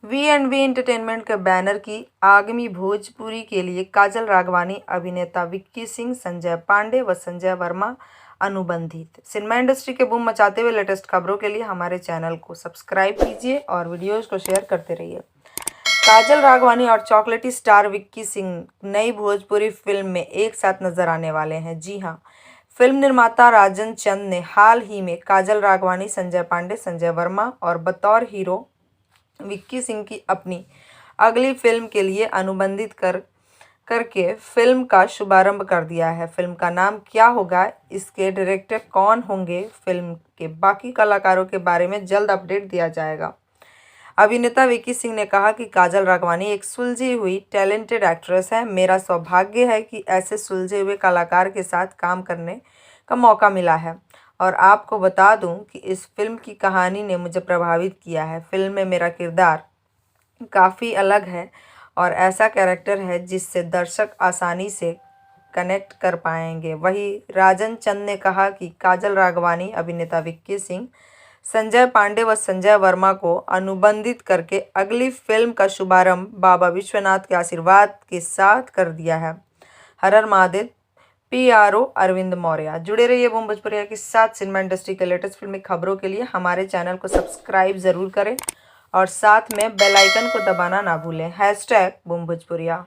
V&V entertainment के banner की आगामी भोजपुरी के लिए काजल राघवानी, अभिनेता विक्की सिंह, संजय पांडे व संजय वर्मा अनुबंधित। सिनेमा इंडस्ट्री के बूम मचाते हुए लेटेस्ट खबरों के लिए हमारे चैनल को सब्सक्राइब कीजिए और वीडियोज को शेयर करते रहिए। काजल राघवानी और चॉकलेटी स्टार विक्की सिंह नई भोजपुरी फिल्म में एक साथ नजर आने वाले हैं। जी हाँ, फिल्म निर्माता राजन चंद ने हाल ही में काजल राघवानी, संजय पांडे, संजय वर्मा और बतौर हीरो विक्की सिंह की अपनी अगली फिल्म के लिए अनुबंधित करके फिल्म का शुभारंभ कर दिया है। फिल्म का नाम क्या होगा, इसके डायरेक्टर कौन होंगे, फिल्म के बाकी कलाकारों के बारे में जल्द अपडेट दिया जाएगा। अभिनेता विक्की सिंह ने कहा कि काजल राघवानी एक सुलझी हुई टैलेंटेड एक्ट्रेस है। मेरा सौभाग्य है कि ऐसे सुलझे हुए कलाकार के साथ काम करने का मौका मिला है और आपको बता दूं कि इस फिल्म की कहानी ने मुझे प्रभावित किया है। फिल्म में मेरा किरदार काफ़ी अलग है और ऐसा कैरेक्टर है जिससे दर्शक आसानी से कनेक्ट कर पाएंगे। वहीं राजन चंद ने कहा कि काजल राघवानी, अभिनेता विक्की सिंह, संजय पांडे व संजय वर्मा को अनुबंधित करके अगली फिल्म का शुभारंभ बाबा विश्वनाथ के आशीर्वाद के साथ कर दिया है। हर हर महादेव। PRO अरविंद मौर्य। जुड़े रहिए बूम भोजपुरिया के साथ। सिनेमा इंडस्ट्री के लेटेस्ट फिल्मी खबरों के लिए हमारे चैनल को सब्सक्राइब जरूर करें और साथ में बेल आइकन को दबाना ना भूलें। #बूम भोजपुरिया।